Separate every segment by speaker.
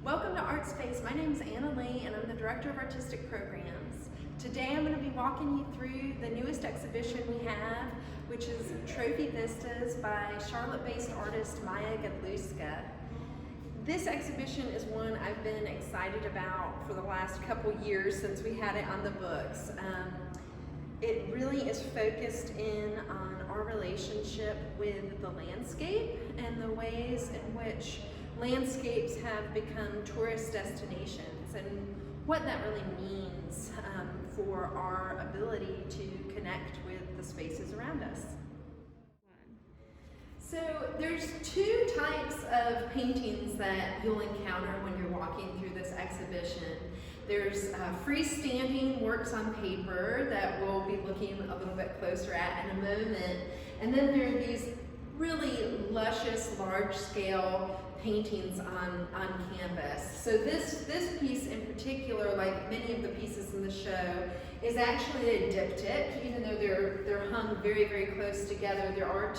Speaker 1: Welcome to Art Space. My name is Anna Lee and I'm the Director of Artistic Programs. Today I'm going to be walking you through the newest exhibition we have, which is Trophy Vistas by Charlotte-based artist Maja Godlewska. This exhibition is one I've been excited about for the last couple years since we had it on the books. It really is focused in on our relationship with the landscape and the ways in which landscapes have become tourist destinations and what that really means for our ability to connect with the spaces around us. So there's two types of paintings that you'll encounter when you're walking through this exhibition. There's freestanding works on paper that we'll be looking a little bit closer at in a moment. And then there are these really luscious, large-scale paintings on canvas. So this piece in particular, like many of the pieces in the show, is actually a diptych, even though they're hung very, very close together. There are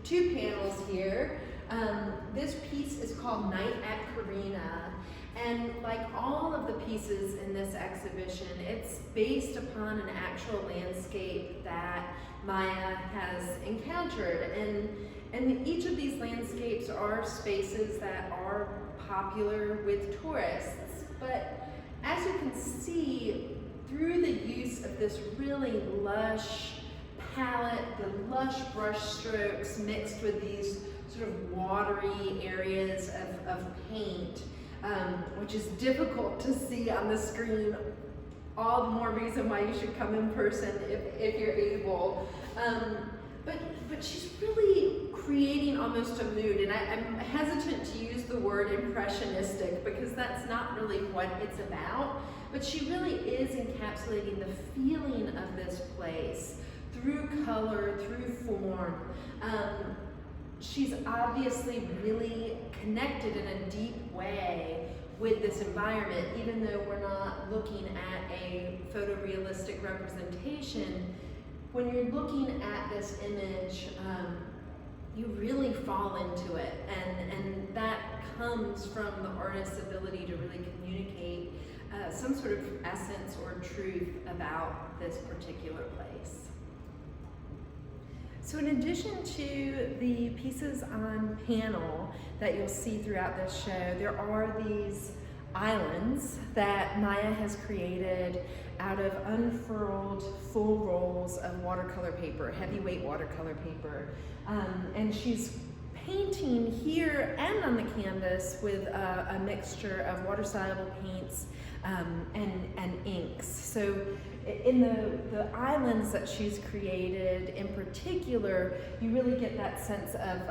Speaker 1: two panels here. This piece is called Night at Carina, and like all of the pieces in this exhibition, it's based upon an actual landscape that Maja has encountered, and each of these landscapes are spaces that are popular with tourists. But as you can see, through the use of this really lush palette, the lush brush strokes mixed with these sort of watery areas of paint, which is difficult to see on the screen. All the more reason why you should come in person if you're able. But she's really creating almost a mood, and I'm hesitant to use the word impressionistic because that's not really what it's about, but she really is encapsulating the feeling of this place through color, through form. She's obviously really connected in a deep way with this environment, even though we're not looking at a photorealistic representation. When you're looking at this image, you really fall into it, and that comes from the artist's ability to really communicate some sort of essence or truth about this particular place. So in addition to the pieces on panel that you'll see throughout this show, there are these islands that Maja has created out of unfurled full rolls of watercolor paper, heavyweight watercolor paper. And she's painting here and on the canvas with a mixture of water-soluble paints and inks. So in the islands that she's created in particular, you really get that sense of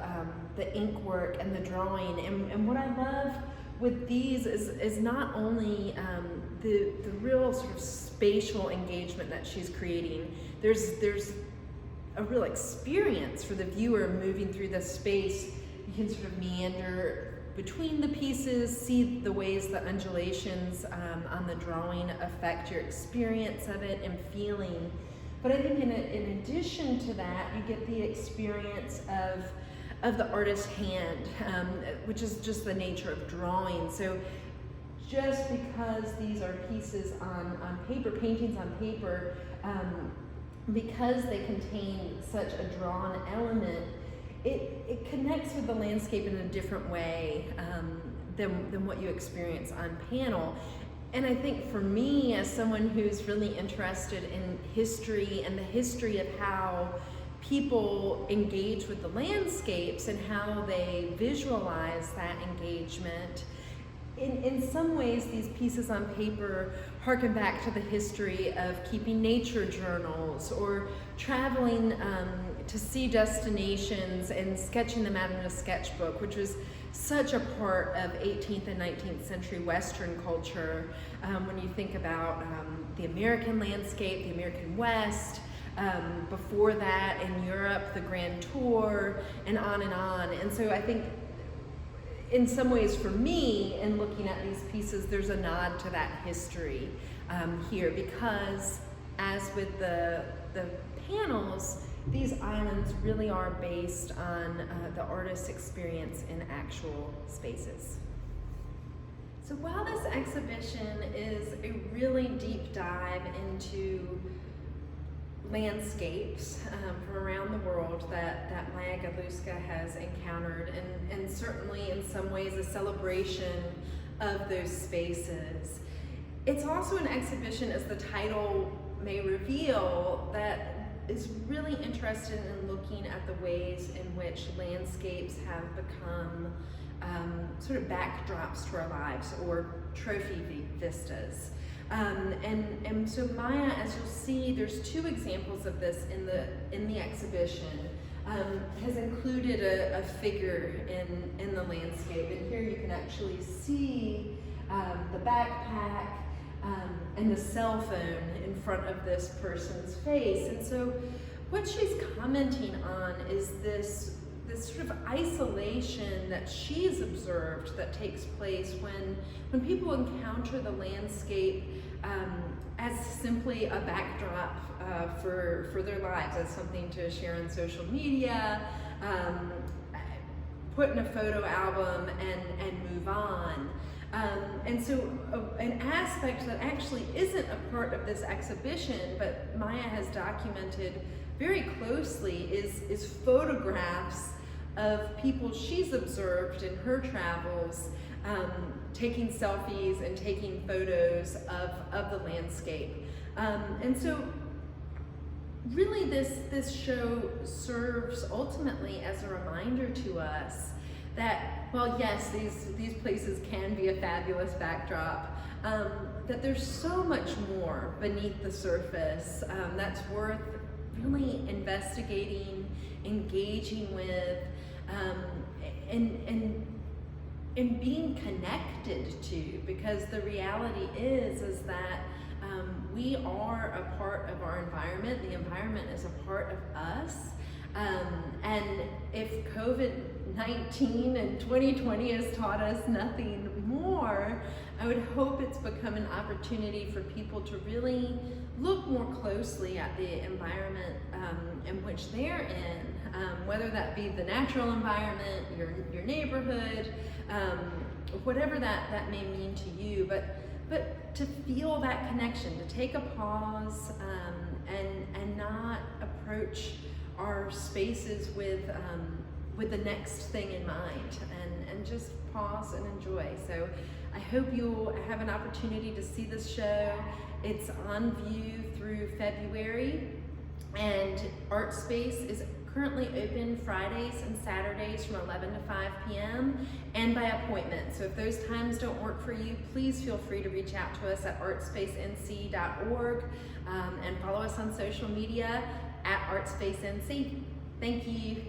Speaker 1: the ink work and the drawing. And what I love with these is not only the real sort of spatial engagement that she's creating. There's a real experience for the viewer moving through the space. You can sort of meander between the pieces, see the ways the undulations on the drawing affect your experience of it and feeling. But I think in addition to that, you get the experience of the artist's hand, which is just the nature of drawing. So just because these are pieces on paper, paintings on paper, because they contain such a drawn element, it connects with the landscape in a different way than what you experience on panel. And I think for me, as someone who's really interested in history and the history of how people engage with the landscapes and how they visualize that engagement, in some ways these pieces on paper harken back to the history of keeping nature journals or traveling to see destinations and sketching them out in a sketchbook, which was such a part of 18th and 19th century Western culture. When you think about the American landscape, the American West, before that in Europe, the Grand Tour, and on and on. And so I think in some ways for me, in looking at these pieces, there's a nod to that history here, because as with the panels, these islands really are based on the artist's experience in actual spaces. So while this exhibition is a really deep dive into landscapes from around the world that Maja Godlewska has encountered, and certainly in some ways a celebration of those spaces, it's also an exhibition, as the title may reveal, that is really interested in looking at the ways in which landscapes have become sort of backdrops to our lives, or trophy vistas. And so Maja, as you'll see, there's two examples of this in the exhibition. Has included a figure in the landscape, and here you can actually see the backpack and the cell phone in front of this person's face. And so what she's commenting on is this sort of isolation that she's observed that takes place when people encounter the landscape as simply a backdrop for their lives, as something to share on social media, put in a photo album and move on. And so an aspect that actually isn't a part of this exhibition, but Maja has documented very closely, is photographs of people she's observed in her travels, taking selfies and taking photos of the landscape. And so really this show serves ultimately as a reminder to us that, well, yes, these places can be a fabulous backdrop, that there's so much more beneath the surface that's worth really investigating, engaging with, and being connected to, because the reality is that we are a part of our environment. The environment is a part of us. And if COVID-19 and 2020 has taught us nothing more, I would hope it's become an opportunity for people to really look more closely at the environment in which they're in, whether that be the natural environment, your neighborhood, whatever that may mean to you, but to feel that connection, to take a pause and not approach our spaces with the next thing in mind, and just pause and enjoy. So I hope you'll have an opportunity to see this show. It's on view through February, and Art Space is currently open Fridays and Saturdays from 11 to 5 p.m. and by appointment. So if those times don't work for you, please feel free to reach out to us at artspacenc.org, and follow us on social media at ArtSpaceNC. Thank you.